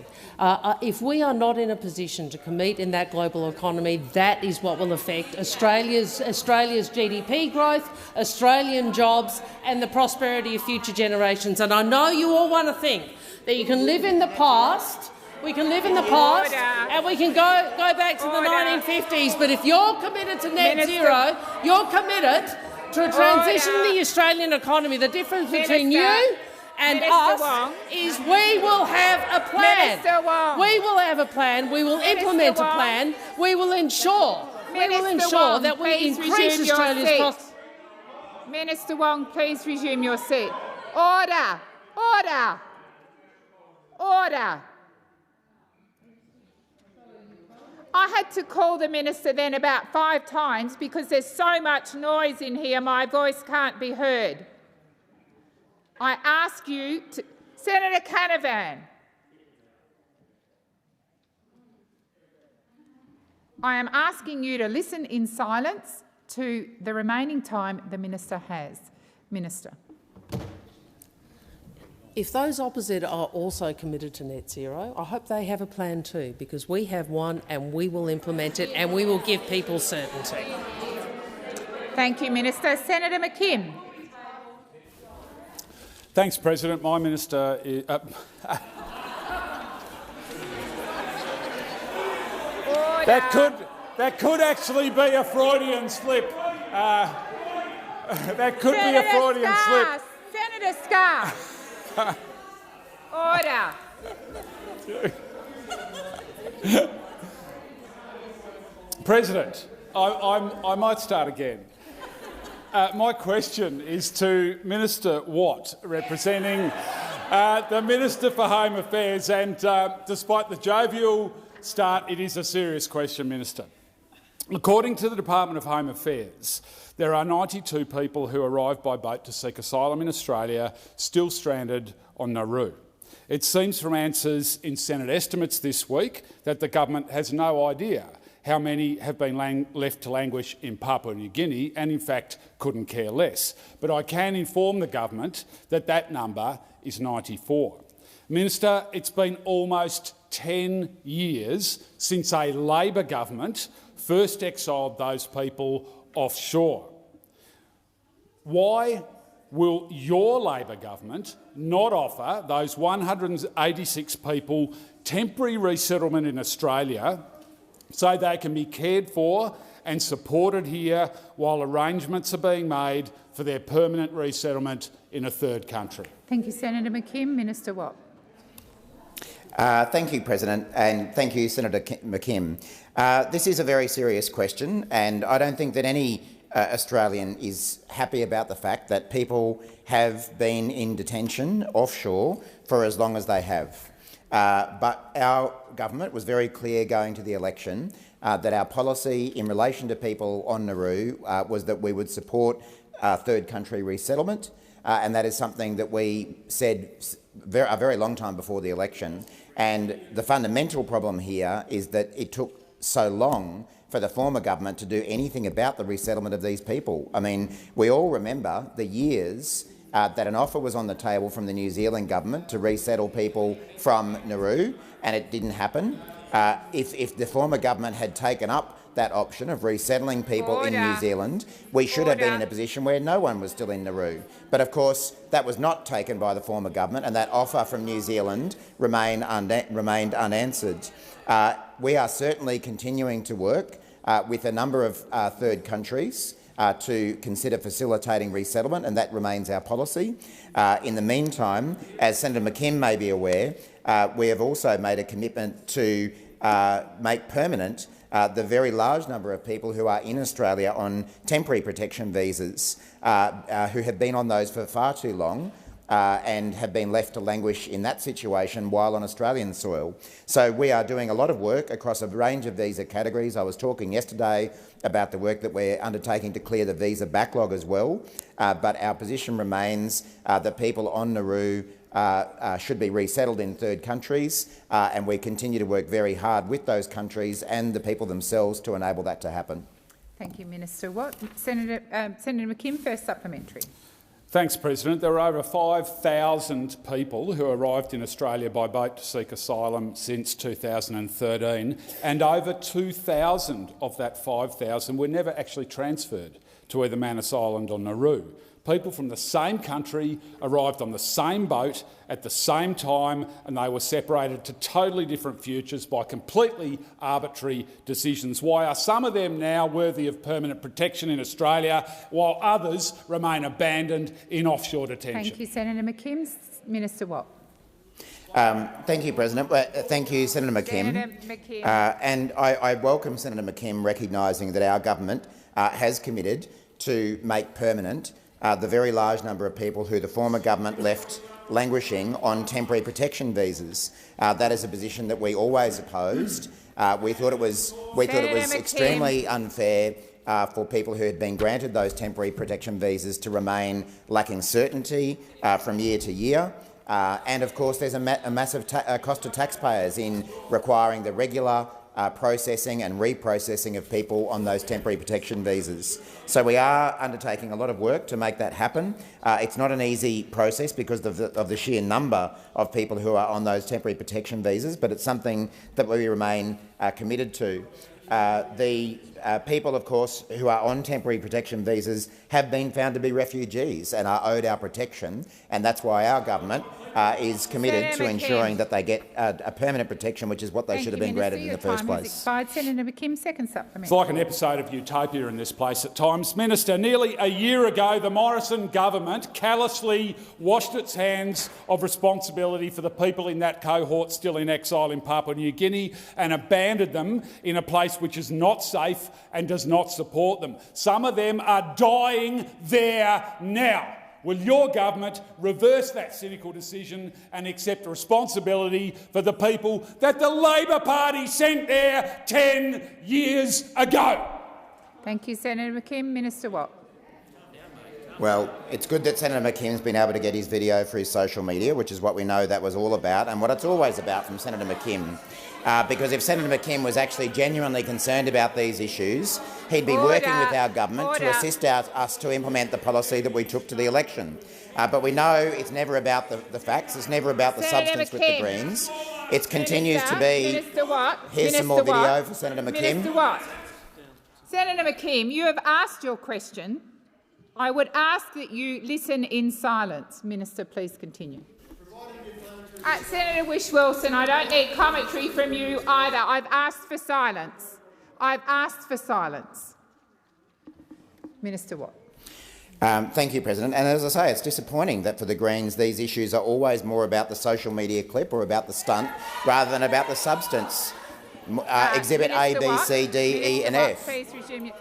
If we are not in a position to commit in that global economy, that is what will affect Australia's GDP growth, Australian jobs, and the prosperity of future generations. And I know you all want to think that you can live in the past. We can live in the past and we can go back to the 1950s. But if you're committed to net zero, you're committed to transition the Australian economy. The difference between you and us is we will have a plan. We will have a plan. We will implement a plan. We will ensure that we increase Australia's prosperity. Minister Wong, please resume your seat. Order. Order. Order. I had to call the minister then about 5 times because there's so much noise in here, my voice can't be heard. I ask you to... Senator Canavan. I am asking you to listen in silence to the remaining time the minister has. Minister. If those opposite are also committed to net zero, I hope they have a plan too, because we have one and we will implement it and we will give people certainty. Thank you, Minister. Senator McKim. Thanks, President. My minister is... That could actually be a Freudian slip. That could be a Freudian slip. Senator Scarr. Order. President, I might start again. My question is to Minister Watt, representing The Minister for Home Affairs, and despite the jovial start, it is a serious question, Minister. According to the Department of Home Affairs, there are 92 people who arrived by boat to seek asylum in Australia still stranded on Nauru. It seems from answers in Senate estimates this week that the government has no idea how many have been left to languish in Papua New Guinea and, in fact, couldn't care less. But I can inform the government that that number is 94. Minister, it's been almost 10 years since a Labor government first exiled those people offshore. Why will your Labor government not offer those 186 people temporary resettlement in Australia so they can be cared for and supported here while arrangements are being made for their permanent resettlement in a third country? Thank you, Senator McKim. Minister Watt. Thank you, President, and thank you, Senator McKim. This is a very serious question, and I don't think that any Australian is happy about the fact that people have been in detention offshore for as long as they have. But our government was very clear going to the election that our policy in relation to people on Nauru was that we would support third country resettlement, and that is something that we said a very long time before the election. And the fundamental problem here is that it took so long for the former government to do anything about the resettlement of these people. I mean, we all remember the years that an offer was on the table from the New Zealand government to resettle people from Nauru, and it didn't happen. If the former government had taken up that option of resettling people in New Zealand, we should have been in a position where no one was still in Nauru. But of course, that was not taken by the former government, and that offer from New Zealand remained unanswered. We are certainly continuing to work with a number of third countries to consider facilitating resettlement, and that remains our policy. In the meantime, as Senator McKim may be aware, we have also made a commitment to make permanent the very large number of people who are in Australia on temporary protection visas, who have been on those for far too long and have been left to languish in that situation while on Australian soil. So we are doing a lot of work across a range of visa categories. I was talking yesterday about the work that we're undertaking to clear the visa backlog as well, but our position remains that people on Nauru should be resettled in third countries, and we continue to work very hard with those countries and the people themselves to enable that to happen. Thank you, Minister Watt. Senator McKim, first supplementary. Thanks, President. There are over 5,000 people who arrived in Australia by boat to seek asylum since 2013, and over 2,000 of that 5,000 were never actually transferred to either Manus Island or Nauru. People from the same country arrived on the same boat at the same time, and they were separated to totally different futures by completely arbitrary decisions. Why are some of them now worthy of permanent protection in Australia, while others remain abandoned in offshore detention? Thank you, Senator McKim. Minister Watt. Thank you, President. Thank you, Senator McKim. Senator McKim. And I welcome Senator McKim recognising that our government has committed to make permanent the very large number of people who the former government left languishing on temporary protection visas. That is a position that we always opposed. We thought it was extremely unfair for people who had been granted those temporary protection visas to remain lacking certainty from year to year. And of course, there's a massive cost to taxpayers in requiring the regular processing and reprocessing of people on those temporary protection visas. So we are undertaking a lot of work to make that happen. It's not an easy process because of the sheer number of people who are on those temporary protection visas, but it's something that we remain committed to. The people, of course, who are on temporary protection visas have been found to be refugees and are owed our protection, and that's why our government is committed to ensuring that they get a permanent protection, which is what they should have been granted in the first place. Senator McKim, second supplementary. It's like an episode of Utopia in this place at times. Minister, nearly a year ago, the Morrison government callously washed its hands of responsibility for the people in that cohort still in exile in Papua New Guinea and abandoned them in a place which is not safe and does not support them. Some of them are dying there now. Will your government reverse that cynical decision and accept responsibility for the people that the Labor Party sent there 10 years ago? Thank you, Senator McKim. Minister Watt. Well, it's good that Senator McKim's been able to get his video for his social media, which is what we know that was all about and what it's always about from Senator McKim. Because if Senator McKim was actually genuinely concerned about these issues, he'd be working with our government to assist us to implement the policy that we took to the election. But we know it's never about the facts, it's never about the substance with the Greens. It continues to be... Minister Watt. Here's some more video for Senator McKim. Minister Watt. Senator McKim, you have asked your question. I would ask that you listen in silence. Minister, please continue. Senator Whish-Wilson, I don't need commentary from you either. I've asked for silence. I've asked for silence. Minister Watt. Thank you, President. And as I say, it's disappointing that for the Greens these issues are always more about the social media clip or about the stunt rather than about the substance. Exhibit A, B, C, D, E and F. Please resume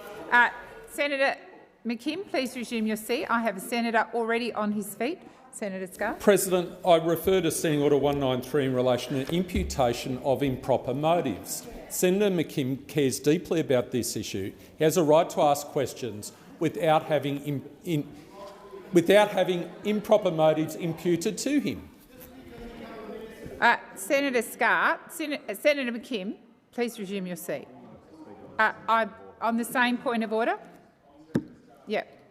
Senator McKim, please resume your seat. I have a senator already on his feet. Senator Scarr. President, I refer to Standing Order 193 in relation to imputation of improper motives. Senator McKim cares deeply about this issue. He has a right to ask questions without having improper motives imputed to him. Senator Scarr, Senator McKim, please resume your seat. On the same point of order? Yep.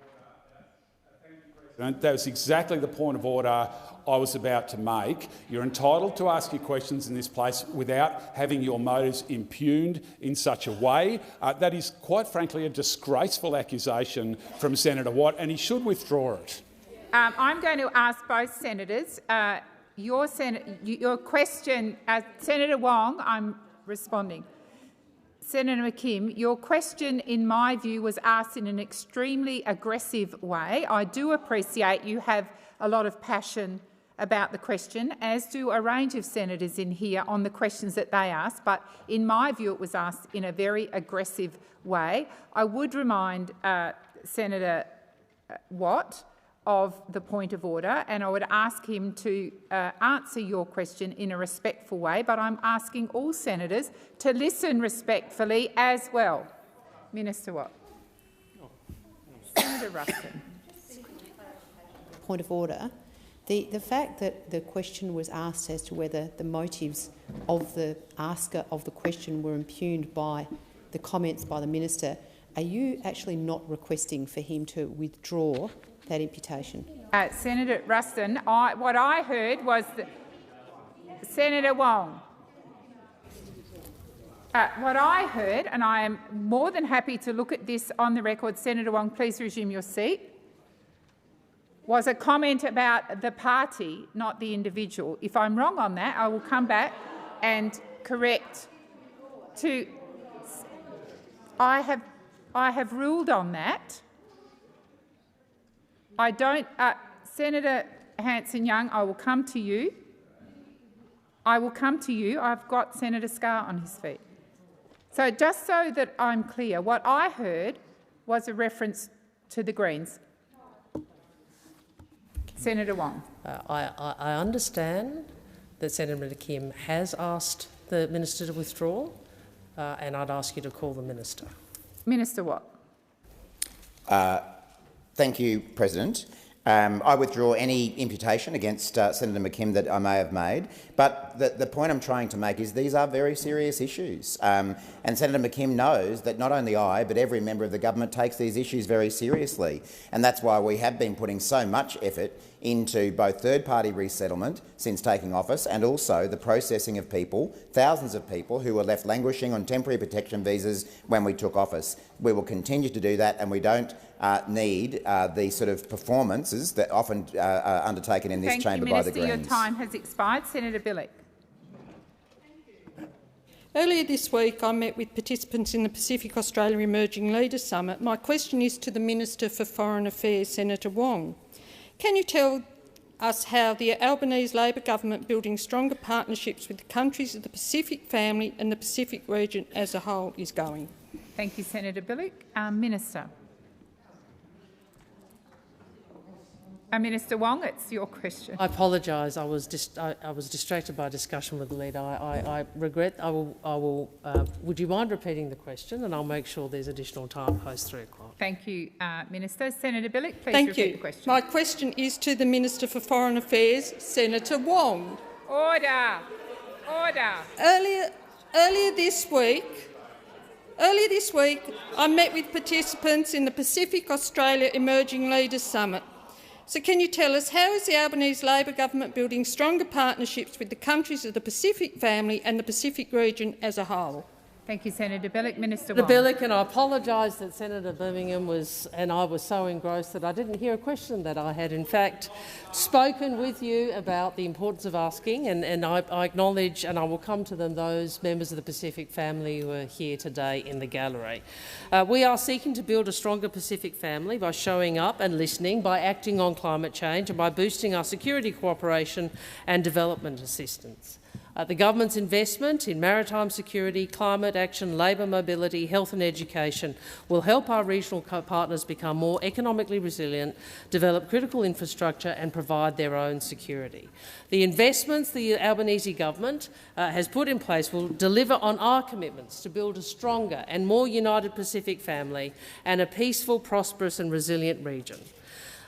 That was exactly the point of order I was about to make. You're entitled to ask your questions in this place without having your motives impugned in such a way. That is, quite frankly, a disgraceful accusation from Senator Watt, and he should withdraw it. I'm going to ask both senators. Your question, Senator Wong, I'm responding. Senator McKim, your question, in my view, was asked in an extremely aggressive way. I do appreciate you have a lot of passion about the question, as do a range of senators in here on the questions that they asked, but in my view it was asked in a very aggressive way. I would remind Senator Watt of the point of order, and I would ask him to answer your question in a respectful way, but I'm asking all senators to listen respectfully as well. Minister Watt. Senator Ruston. Point of order. The fact that the question was asked as to whether the motives of the asker of the question were impugned by the comments by the minister, are you actually not requesting for him to withdraw that imputation? Senator Ruston, what I heard was that Senator Wong. What I heard, and I am more than happy to look at this on the record, Senator Wong, please resume your seat, was a comment about the party, not the individual. If I'm wrong on that, I will come back and correct. I have ruled on that. I don't, Senator Hanson-Young, I will come to you. I will come to you. I've got Senator Scarr on his feet. So just so that I'm clear, what I heard was a reference to the Greens. Senator Wong. I understand that Senator McKim has asked the minister to withdraw, and I'd ask you to call the minister. Minister Watt. Thank you, President. I withdraw any imputation against Senator McKim that I may have made, but the point I'm trying to make is these are very serious issues, and Senator McKim knows that not only I but every member of the government takes these issues very seriously, and that's why we have been putting so much effort into both third-party resettlement since taking office and also the processing of people, thousands of people who were left languishing on temporary protection visas when we took office. We will continue to do that, and we don't need the sort of performances that often are undertaken in this chamber by the Greens. Your time has expired. Senator Bilyk. Earlier this week, I met with participants in the Pacific Australia Emerging Leaders Summit. My question is to the Minister for Foreign Affairs, Senator Wong. Can you tell us how the Albanese Labor government building stronger partnerships with the countries of the Pacific family and the Pacific region as a whole is going? Thank you, Senator Bilyk. Minister. Minister Wong, it's your question. I apologise. I was distracted by a discussion with the leader. I regret. Would you mind repeating the question, and I'll make sure there's additional time post 3 o'clock. Thank you, Minister. Senator Bilyk, please Thank repeat you. the question. My question is to the Minister for Foreign Affairs, Senator Wong. Order. Order. Earlier this week, I met with participants in the Pacific Australia Emerging Leaders Summit. So can you tell us, how is the Albanese Labor government building stronger partnerships with the countries of the Pacific family and the Pacific region as a whole? Thank you, Senator Bilyk. Minister Wong. Bilyk, and I apologise that Senator Birmingham and I was so engrossed that I didn't hear a question that I had, in fact, spoken with you about the importance of asking, and I acknowledge, and I will come to them, those members of the Pacific family who are here today in the gallery. We are seeking to build a stronger Pacific family by showing up and listening, by acting on climate change and by boosting our security cooperation and development assistance. The government's investment in maritime security, climate action, labour mobility, health and education will help our regional partners become more economically resilient, develop critical infrastructure and provide their own security. The investments the Albanese government has put in place will deliver on our commitments to build a stronger and more united Pacific family and a peaceful, prosperous and resilient region.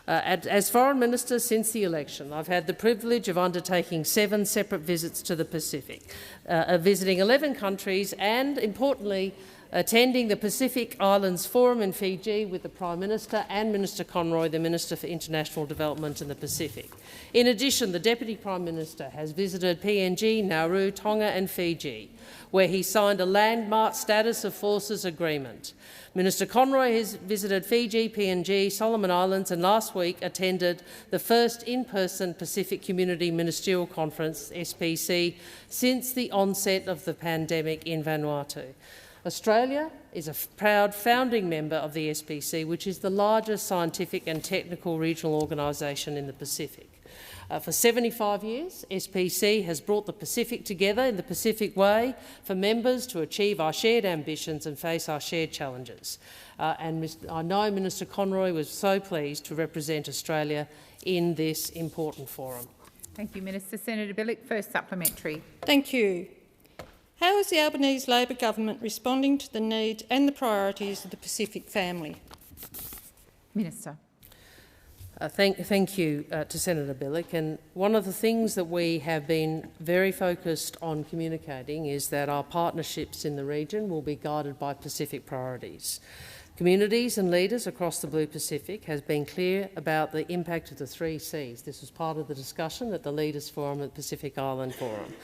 As Foreign Minister since the election, I've had the privilege of undertaking 7 separate visits to the Pacific, visiting 11 countries and, importantly, attending the Pacific Islands Forum in Fiji with the Prime Minister and Minister Conroy, the Minister for International Development in the Pacific. In addition, the Deputy Prime Minister has visited PNG, Nauru, Tonga and Fiji, where he signed a landmark Status of Forces agreement. Minister Conroy has visited Fiji, PNG, Solomon Islands and last week attended the first in-person Pacific Community Ministerial Conference, SPC, since the onset of the pandemic in Vanuatu. Australia is a proud founding member of the SPC, which is the largest scientific and technical regional organisation in the Pacific. For 75 years, SPC has brought the Pacific together in the Pacific way for members to achieve our shared ambitions and face our shared challenges. And I know Minister Conroy was so pleased to represent Australia in this important forum. Thank you, Minister. Senator Bilyk, first supplementary. Thank you. How is the Albanese Labor government responding to the needs and the priorities of the Pacific family? Minister. Thank you to Senator Bilyk. And one of the things that we have been very focused on communicating is that our partnerships in the region will be guided by Pacific priorities. Communities and leaders across the Blue Pacific have been clear about the impact of the 3 Cs. This was part of the discussion at the Leaders Forum at Pacific Island Forum,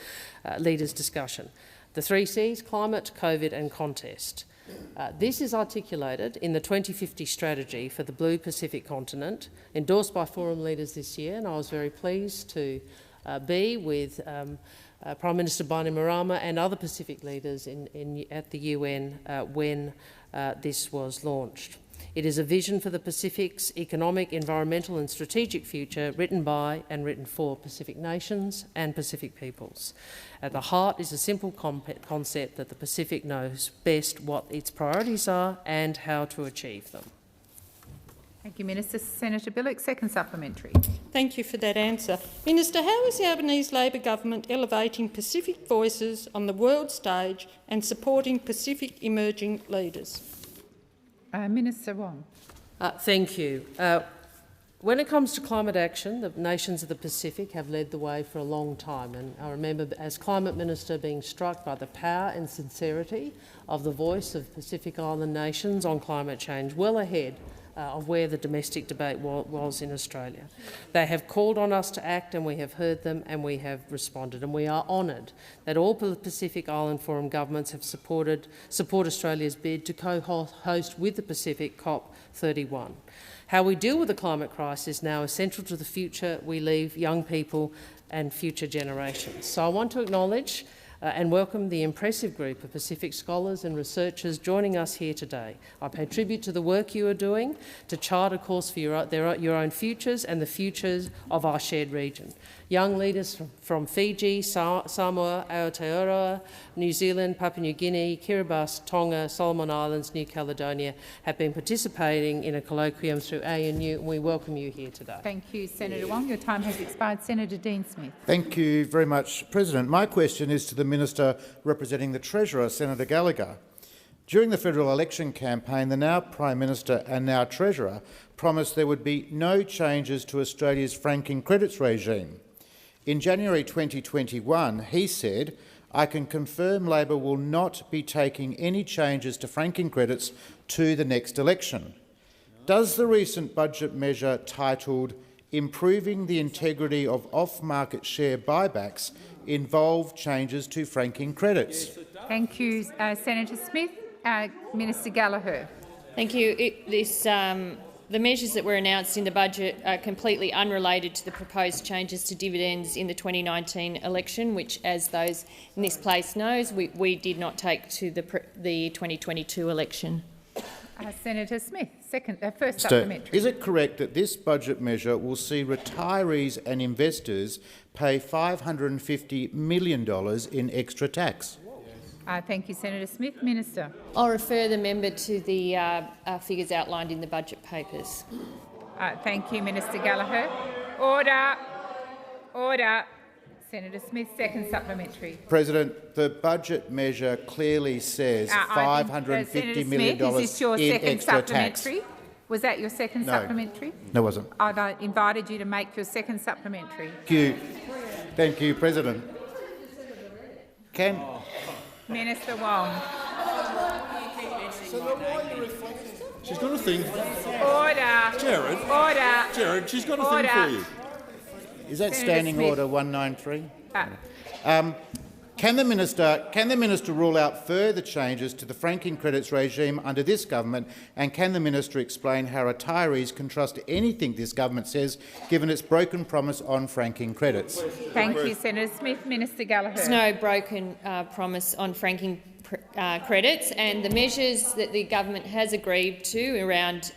Leaders discussion. The 3 Cs, climate, COVID and contest. This is articulated in the 2050 strategy for the Blue Pacific continent, endorsed by Forum leaders this year, and I was very pleased to be with Prime Minister Bainimarama and other Pacific leaders at the UN when this was launched. It is a vision for the Pacific's economic, environmental and strategic future written by and written for Pacific nations and Pacific peoples. At the heart is a simple concept that the Pacific knows best what its priorities are and how to achieve them. Thank you, Minister. Senator Bilyk, second supplementary. Thank you for that answer. Minister, how is the Albanese Labor government elevating Pacific voices on the world stage and supporting Pacific emerging leaders? Minister Wong. Thank you. When it comes to climate action, the nations of the Pacific have led the way for a long time, and I remember as Climate Minister being struck by the power and sincerity of the voice of Pacific Island nations on climate change, well ahead of where the domestic debate was in Australia. They have called on us to act and we have heard them and we have responded, and we are honoured that all Pacific Island Forum governments have support Australia's bid to co-host with the Pacific COP31. How we deal with the climate crisis now is central to the future we leave young people and future generations. So I want to acknowledge and welcome the impressive group of Pacific scholars and researchers joining us here today. I pay tribute to the work you are doing to chart a course for your own futures and the futures of our shared region. Young leaders from Fiji, Samoa, Aotearoa, New Zealand, Papua New Guinea, Kiribati, Tonga, Solomon Islands, New Caledonia have been participating in a colloquium through ANU, and we welcome you here today. Thank you, Senator Wong. Your time has expired. Senator Dean Smith. Thank you very much, President. My question is to the Minister representing the Treasurer, Senator Gallagher. During the federal election campaign, the now Prime Minister and now Treasurer promised there would be no changes to Australia's franking credits regime. In January 2021, he said, "I can confirm Labor will not be taking any changes to franking credits to the next election." Does the recent budget measure titled "Improving the Integrity of Off-Market Share Buybacks" involve changes to franking credits? Thank you, Senator Smith. Minister Gallagher. Thank you. The measures that were announced in the budget are completely unrelated to the proposed changes to dividends in the 2019 election, which, as those in this place knows, we did not take to the 2022 election. Senator Smith, first supplementary. Is it correct that this budget measure will see retirees and investors pay $550 million in extra tax? Thank you, Senator Smith. Minister. I'll refer the member to the figures outlined in the budget papers. Thank you, Minister Gallagher. Order. Order. Senator Smith, second supplementary. President, the budget measure clearly says $550 million Smith, is this your in second extra supplementary? tax. Was that your second supplementary? No, it wasn't. I've invited you to make your second supplementary. Thank you, President. Minister Wong. She's got a thing. Order. Jared. Order. Jared, she's got a thing for you. Is that Senator Standing Smith. Order 193? Can the minister rule out further changes to the franking credits regime under this government, and can the minister explain how retirees can trust anything this government says, given its broken promise on franking credits? Thank you, Senator Smith. Minister Gallagher. There's no broken promise on franking credits, and the measures that the government has agreed to around